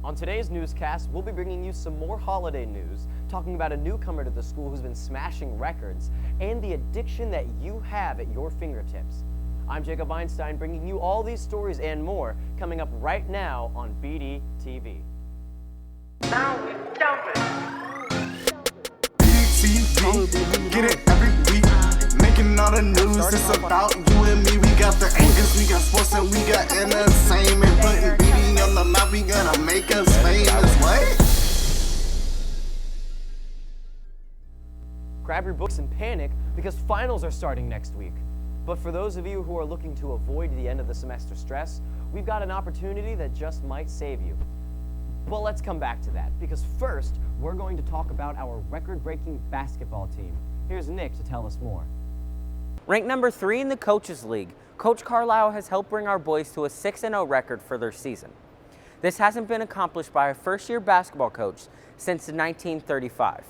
On today's newscast, we'll be bringing you some more holiday news, talking about a newcomer to the school who's been smashing records, and the addiction that you have at your fingertips. I'm Jacob Einstein, bringing you all these stories and more, coming up right now on BDTV. Now we jumping. BDTV, get it every week. Making all the news, it's about you and me. We got the angles, we got sports, and we got entertainment. Putting BD on the map, we gonna make us famous. What? Grab your books and panic because finals are starting next week. But for those of you who are looking to avoid the end of the semester stress, we've got an opportunity that just might save you. But let's come back to that, because first, we're going to talk about our record-breaking basketball team. Here's Nick to tell us more. Ranked number 3 in the Coaches League, Coach Carlisle has helped bring our boys to a 6-0 record for their season. This hasn't been accomplished by a first-year basketball coach since 1935.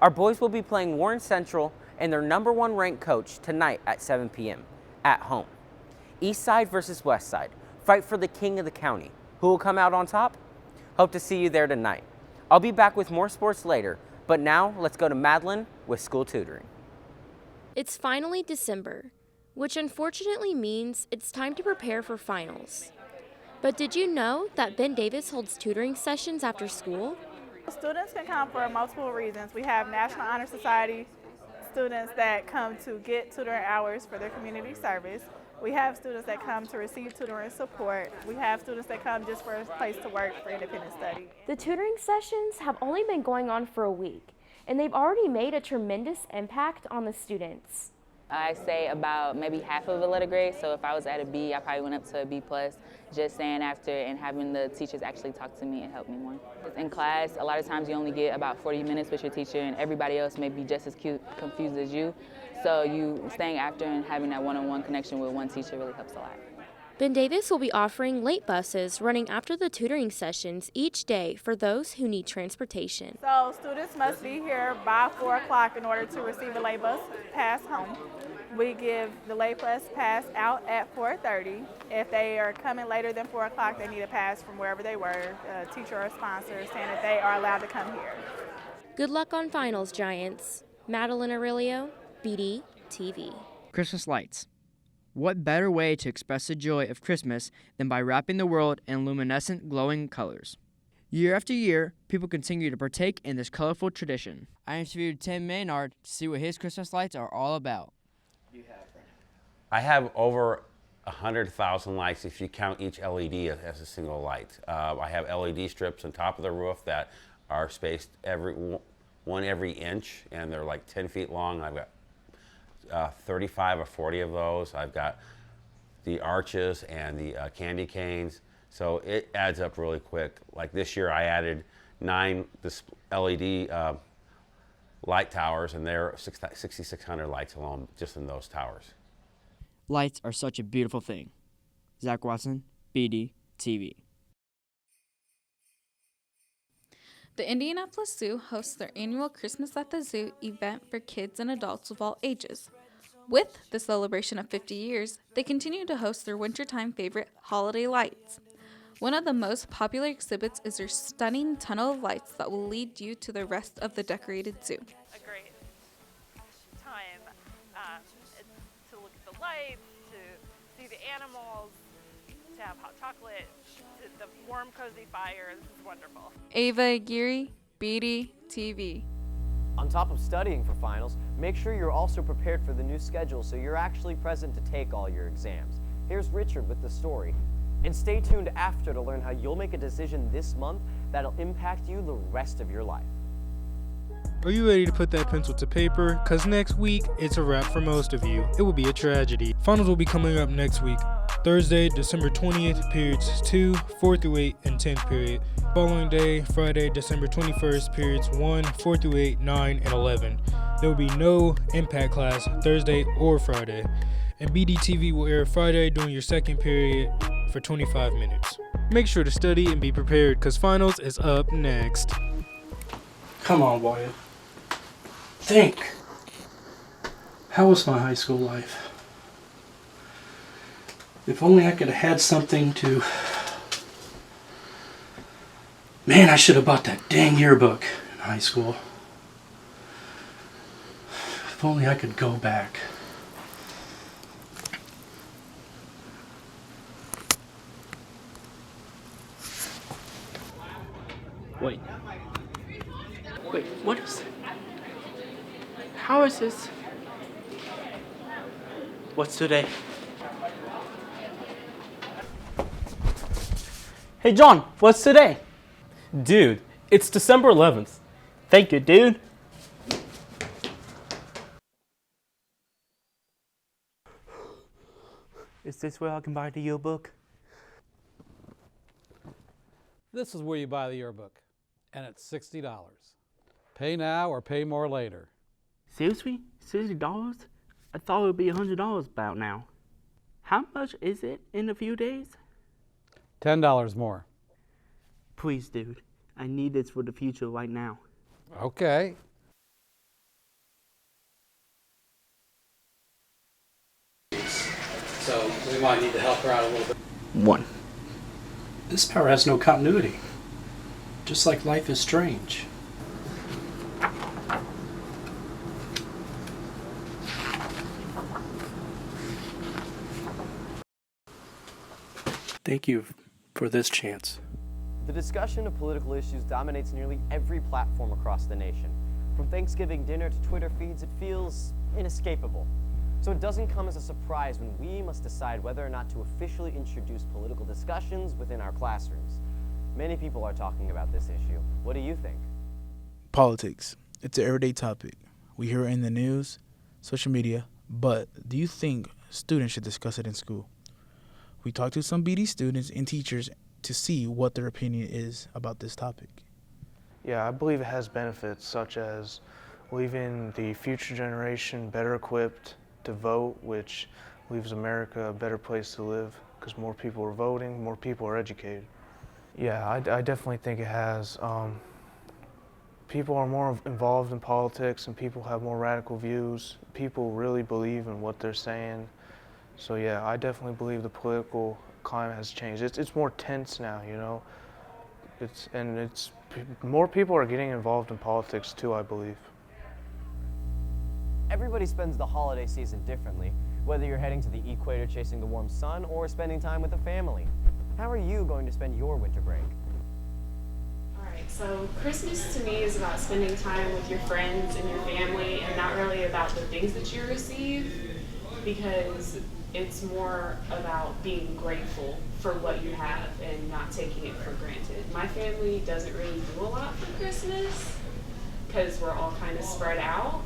Our boys will be playing Warren Central and their number 1 ranked coach tonight at 7 p.m. at home. East Side versus West Side. Fight for the king of the county. Who will come out on top? Hope to see you there tonight. I'll be back with more sports later, but now let's go to Madeline with school tutoring. It's finally December, which unfortunately means it's time to prepare for finals. But did you know that Ben Davis holds tutoring sessions after school? Students can come for multiple reasons. We have National Honor Society students that come to get tutoring hours for their community service. We have students that come to receive tutoring support. We have students that come just for a place to work for independent study. The tutoring sessions have only been going on for a week, and they've already made a tremendous impact on the students. I say about maybe half of a letter grade, so if I was at a B, I probably went up to a B+, just saying after and having the teachers actually talk to me and help me more. In class, a lot of times you only get about 40 minutes with your teacher and everybody else may be just as confused as you, so you staying after and having that one-on-one connection with one teacher really helps a lot. Ben Davis will be offering late buses running after the tutoring sessions each day for those who need transportation. So students must be here by 4 o'clock in order to receive a late bus pass home. We give the late bus pass out at 4:30. If they are coming later than 4 o'clock, they need a pass from wherever they were, a teacher or a sponsor, saying that they are allowed to come here. Good luck on finals, Giants. Madeline Aurelio, BDTV. Christmas lights. What better way to express the joy of Christmas than by wrapping the world in luminescent, glowing colors? Year after year, people continue to partake in this colorful tradition. I interviewed Tim Maynard to see what his Christmas lights are all about. I have over 100,000 lights if you count each LED as a single light. I have LED strips on top of the roof that are spaced every inch, and they're like 10 feet long. I've got 35 or 40 of those. I've got the arches and the candy canes, so it adds up really quick. Like this year I added 9 LED light towers, and they're 6,600 lights alone just in those towers. Lights are such a beautiful thing. Zach Watson, BDTV. The Indianapolis Zoo hosts their annual Christmas at the Zoo event for kids and adults of all ages. With the celebration of 50 years, they continue to host their wintertime favorite, Holiday Lights. One of the most popular exhibits is their stunning tunnel of lights that will lead you to the rest of the decorated zoo. A great time to look at the lights, to see the animals, to have hot chocolate, the warm, cozy fire. This is wonderful. Ava Aguirre, BDTV. On top of studying for finals, make sure you're also prepared for the new schedule so you're actually present to take all your exams. Here's Richard with the story. And stay tuned after to learn how you'll make a decision this month that'll impact you the rest of your life. Are you ready to put that pencil to paper? Cause next week, it's a wrap for most of you. It will be a tragedy. Finals will be coming up next week. Thursday, December 20th, periods 2, 4 through 8, and 10th period. Following day, Friday, December 21st, periods 1, 4 through 8, 9, and 11. There will be no impact class Thursday or Friday. And BDTV will air Friday during your second period for 25 minutes. Make sure to study and be prepared because finals is up next. Come on, Wyatt. Think. How was my high school life? If only I could have had something to Man, I should have bought that dang yearbook in high school. If only I could go back. Wait, what is it? How is this? What's today? Hey John, what's today? Dude, it's December 11th. Thank you, dude. Is this where I can buy the yearbook? This is where you buy the yearbook, and it's $60. Pay now or pay more later. Seriously? $60? I thought it would be $100 about now. How much is it in a few days? $10 more. Please, dude. I need this for the future right now. Okay. So we might need to help her out a little bit. 1. This power has no continuity. Just like life is strange. Thank you for this chance. The discussion of political issues dominates nearly every platform across the nation. From Thanksgiving dinner to Twitter feeds, it feels inescapable. So it doesn't come as a surprise when we must decide whether or not to officially introduce political discussions within our classrooms. Many people are talking about this issue. What do you think? Politics. It's an everyday topic. We hear it in the news, social media, but do you think students should discuss it in school? We talked to some BD students and teachers to see what their opinion is about this topic. Yeah, I believe it has benefits such as leaving the future generation better equipped to vote, which leaves America a better place to live because more people are voting, more people are educated. Yeah, I definitely think it has. People are more involved in politics and people have more radical views. People really believe in what they're saying. So yeah, I definitely believe the political climate has changed. It's more tense now, you know. It's more people are getting involved in politics too, I believe. Everybody spends the holiday season differently, whether you're heading to the equator chasing the warm sun or spending time with the family. How are you going to spend your winter break? Alright, so Christmas to me is about spending time with your friends and your family and not really about the things that you receive, because it's more about being grateful for what you have and not taking it for granted. My family doesn't really do a lot for Christmas because we're all kind of spread out.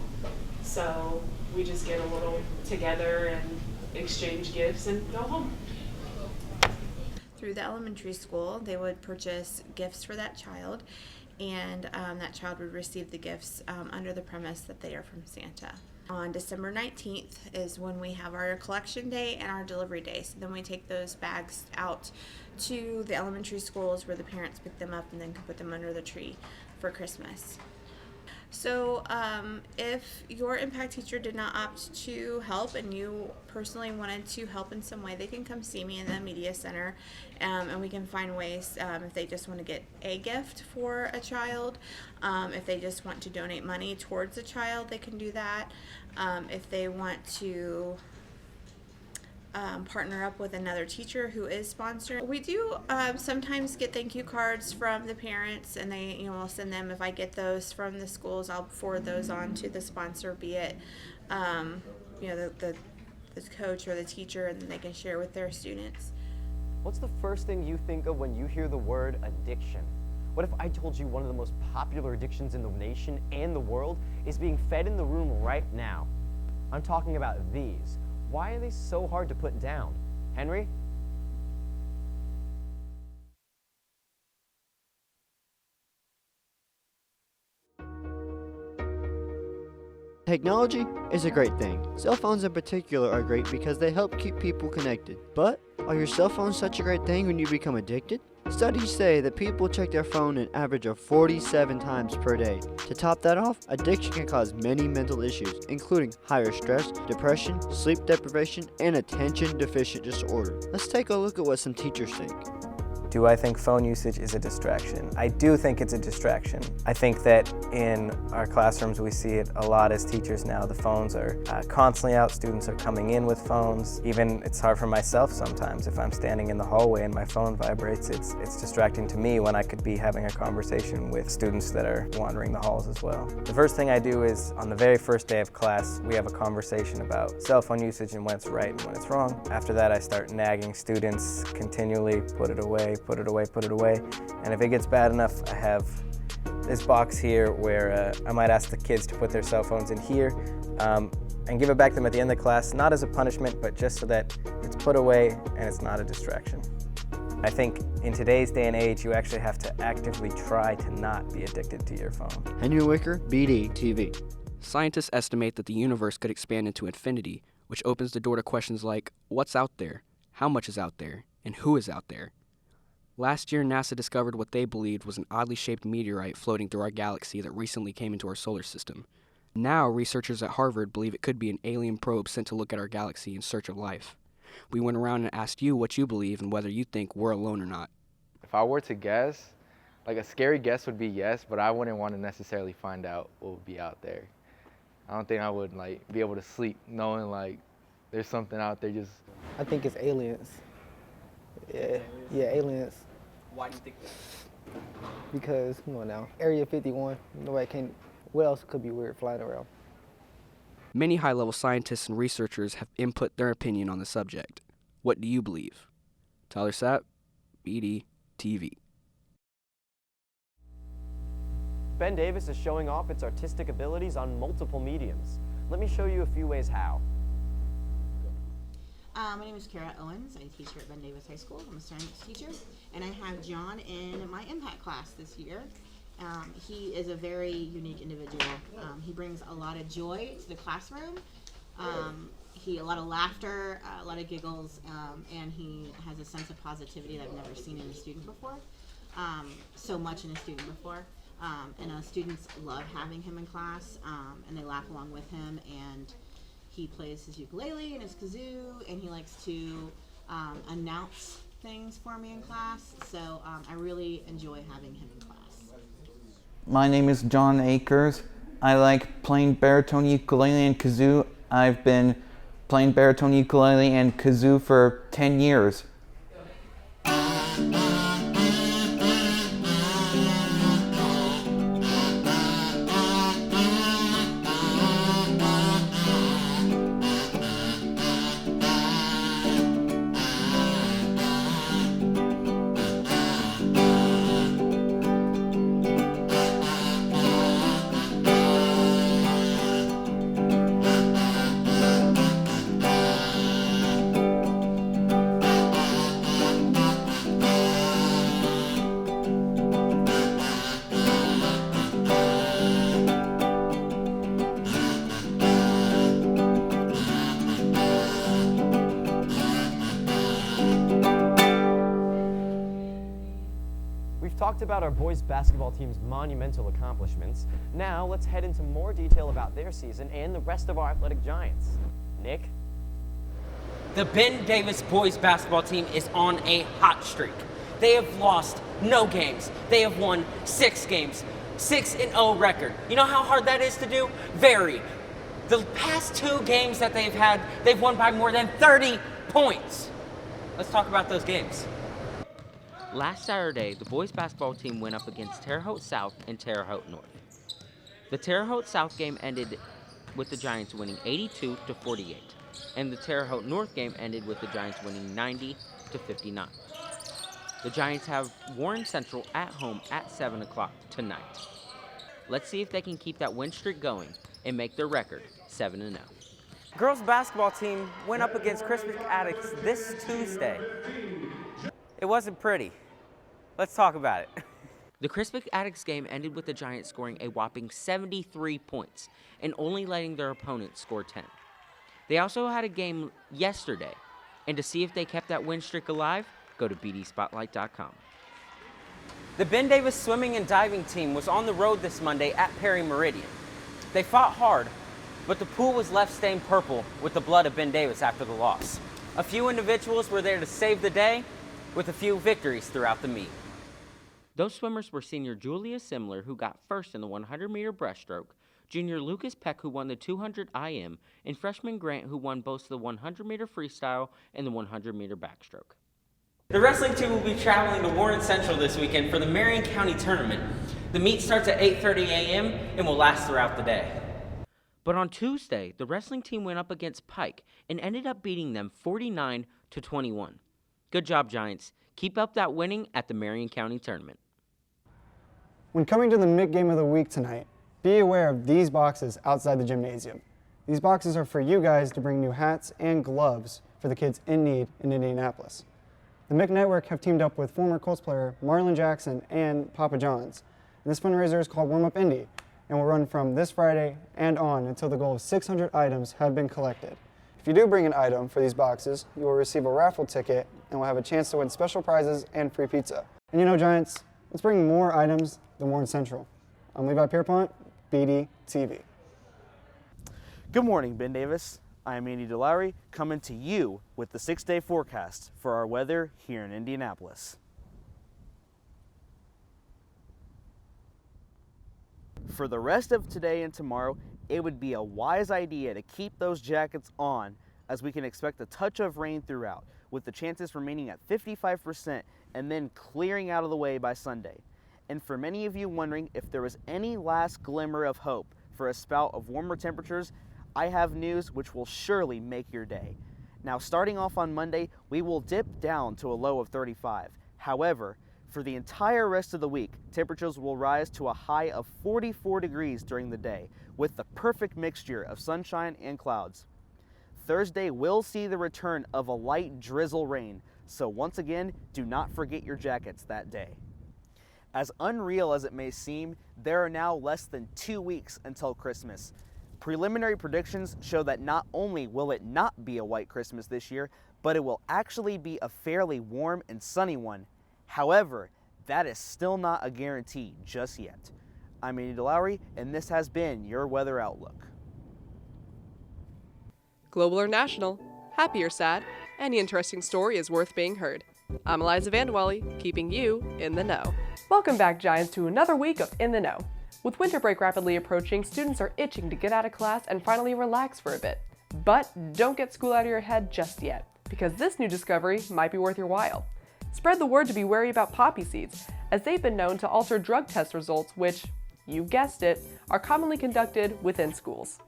So we just get a little together and exchange gifts and go home. Through the elementary school, they would purchase gifts for that child, and that child would receive the gifts under the premise that they are from Santa. On December 19th is when we have our collection day and our delivery day. So then we take those bags out to the elementary schools where the parents pick them up and then can put them under the tree for Christmas. So if your impact teacher did not opt to help and you personally wanted to help in some way, they can come see me in the media center, and we can find ways if they just want to get a gift for a child, if they just want to donate money towards a child, they can do that. If they want to partner up with another teacher who is sponsored. We do sometimes get thank you cards from the parents, and they, will send them. If I get those from the schools, I'll forward those on to the sponsor, be it, the coach or the teacher, and then they can share with their students. What's the first thing you think of when you hear the word addiction? What if I told you one of the most popular addictions in the nation and the world is being fed in the room right now? I'm talking about these. Why are they so hard to put down? Henry? Technology is a great thing. Cell phones in particular are great because they help keep people connected. But are your cell phones such a great thing when you become addicted? Studies say that people check their phone an average of 47 times per day. To top that off, addiction can cause many mental issues, including higher stress, depression, sleep deprivation, and attention deficit disorder. Let's take a look at what some teachers think. Do I think phone usage is a distraction? I do think it's a distraction. I think that in our classrooms we see it a lot as teachers now. The phones are constantly out, students are coming in with phones. Even it's hard for myself sometimes. If I'm standing in the hallway and my phone vibrates, it's distracting to me when I could be having a conversation with students that are wandering the halls as well. The first thing I do is on the very first day of class, we have a conversation about cell phone usage and when it's right and when it's wrong. After that, I start nagging students continually, put it away, put it away, put it away. And if it gets bad enough, I have this box here where I might ask the kids to put their cell phones in here and give it back to them at the end of the class, not as a punishment, but just so that it's put away and it's not a distraction. I think in today's day and age, you actually have to actively try to not be addicted to your phone. Henry Wicker, BDTV. Scientists estimate that the universe could expand into infinity, which opens the door to questions like, what's out there, how much is out there, and who is out there? Last year, NASA discovered what they believed was an oddly shaped meteorite floating through our galaxy that recently came into our solar system. Now, researchers at Harvard believe it could be an alien probe sent to look at our galaxy in search of life. We went around and asked you what you believe and whether you think we're alone or not. If I were to guess, like a scary guess would be yes, but I wouldn't want to necessarily find out what would be out there. I don't think I would be able to sleep knowing there's something out there just... I think it's aliens. Yeah, aliens. Why do you think that? Because, come on now, Area 51, nobody can, what else could be weird flying around? Many high-level scientists and researchers have input their opinion on the subject. What do you believe? Tyler Sapp, BDTV. Ben Davis is showing off its artistic abilities on multiple mediums. Let me show you a few ways how. My name is Kara Owens. I teach here at Ben Davis High School. I'm a science teacher, and I have John in my impact class this year. He is a very unique individual. He brings a lot of joy to the classroom. A lot of laughter, a lot of giggles, and he has a sense of positivity that I've never seen in a student before. So much in a student before. And students love having him in class, and they laugh along with him, and he plays his ukulele and his kazoo, and he likes to announce things for me in class, so I really enjoy having him in class. My name is John Akers. I like playing baritone ukulele and kazoo. I've been playing baritone ukulele and kazoo for 10 years. Talked about our boys basketball team's monumental accomplishments. Now let's head into more detail about their season and the rest of our athletic giants. Nick? The Ben Davis boys basketball team is on a hot streak. They have lost no games. They have won 6 games. 6-0 record. You know how hard that is to do? Very. The past 2 games that they've had, they've won by more than 30 points. Let's talk about those games. Last Saturday, the boys basketball team went up against Terre Haute South and Terre Haute North. The Terre Haute South game ended with the Giants winning 82-48, and the Terre Haute North game ended with the Giants winning 90-59. The Giants have Warren Central at home at 7 o'clock tonight. Let's see if they can keep that win streak going and make their record 7-0. Girls basketball team went up against Christmas Addicts this Tuesday. It wasn't pretty. Let's talk about it. The Crispic Addicts game ended with the Giants scoring a whopping 73 points and only letting their opponents score 10. They also had a game yesterday, and to see if they kept that win streak alive, go to bdspotlight.com. The Ben Davis swimming and diving team was on the road this Monday at Perry Meridian. They fought hard, but the pool was left stained purple with the blood of Ben Davis after the loss. A few individuals were there to save the day, with a few victories throughout the meet. Those swimmers were senior Julia Simler, who got first in the 100-meter breaststroke, junior Lucas Peck, who won the 200 IM, and freshman Grant, who won both the 100-meter freestyle and the 100-meter backstroke. The wrestling team will be traveling to Warren Central this weekend for the Marion County Tournament. The meet starts at 8:30 a.m. and will last throughout the day. But on Tuesday, the wrestling team went up against Pike and ended up beating them 49-21. Good job, Giants. Keep up that winning at the Marion County Tournament. When coming to the MIC Game of the Week tonight, be aware of these boxes outside the gymnasium. These boxes are for you guys to bring new hats and gloves for the kids in need in Indianapolis. The MIC Network have teamed up with former Colts player Marlon Jackson and Papa John's. And this fundraiser is called Warm Up Indy and will run from this Friday and on until the goal of 600 items have been collected. If you do bring an item for these boxes, you will receive a raffle ticket and will have a chance to win special prizes and free pizza. And you know, Giants, let's bring more items than Warren Central. I'm Levi Pierpont, BDTV. Good morning, Ben Davis. I'm Andy DeLowry, coming to you with the 6-day forecast for our weather here in Indianapolis. For the rest of today and tomorrow, it would be a wise idea to keep those jackets on, as we can expect a touch of rain throughout, with the chances remaining at 55% and then clearing out of the way by Sunday. And for many of you wondering if there was any last glimmer of hope for a spout of warmer temperatures, I have news which will surely make your day. Now, starting off on Monday, we will dip down to a low of 35. However, for the entire rest of the week, temperatures will rise to a high of 44 degrees during the day, with the perfect mixture of sunshine and clouds. Thursday will see the return of a light drizzle rain, so once again, do not forget your jackets that day. As unreal as it may seem, there are now less than 2 weeks until Christmas. Preliminary predictions show that not only will it not be a white Christmas this year, but it will actually be a fairly warm and sunny one. However, that is still not a guarantee just yet. I'm Andy DeLowry, and this has been your Weather Outlook. Global or national, happy or sad, any interesting story is worth being heard. I'm Eliza Vandewally, keeping you in the know. Welcome back, Giants, to another week of In the Know. With winter break rapidly approaching, students are itching to get out of class and finally relax for a bit. But don't get school out of your head just yet, because this new discovery might be worth your while. Spread the word to be wary about poppy seeds, as they've been known to alter drug test results which, you guessed it, are commonly conducted within schools.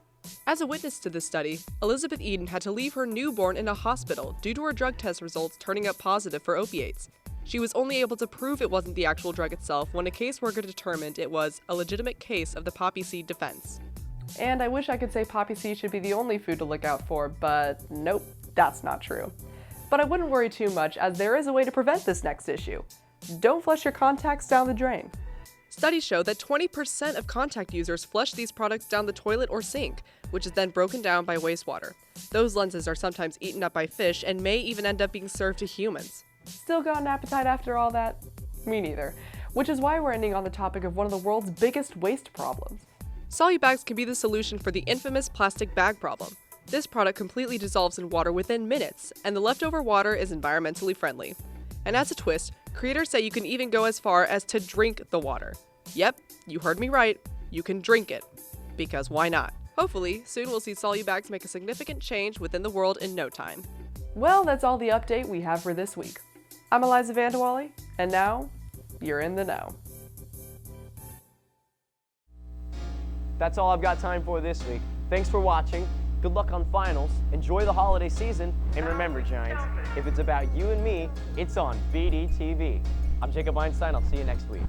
As a witness to this study, Elizabeth Eden had to leave her newborn in a hospital due to her drug test results turning up positive for opiates. She was only able to prove it wasn't the actual drug itself when a caseworker determined it was a legitimate case of the poppy seed defense. And I wish I could say poppy seed should be the only food to look out for, but nope, that's not true. But I wouldn't worry too much, as there is a way to prevent this next issue. Don't flush your contacts down the drain. Studies show that 20% of contact users flush these products down the toilet or sink, which is then broken down by wastewater. Those lenses are sometimes eaten up by fish and may even end up being served to humans. Still got an appetite after all that? Me neither. Which is why we're ending on the topic of one of the world's biggest waste problems. Solubags can be the solution for the infamous plastic bag problem. This product completely dissolves in water within minutes, and the leftover water is environmentally friendly. And as a twist, creators say you can even go as far as to drink the water. Yep, you heard me right, you can drink it. Because why not? Hopefully, soon we'll see Solubags make a significant change within the world in no time. Well, that's all the update we have for this week. I'm Eliza Vandewally, and now, you're in the know. That's all I've got time for this week. Thanks for watching. Good luck on finals. Enjoy the holiday season. And remember, Giants, if it's about you and me, it's on BDTV. I'm Jacob Einstein. I'll see you next week.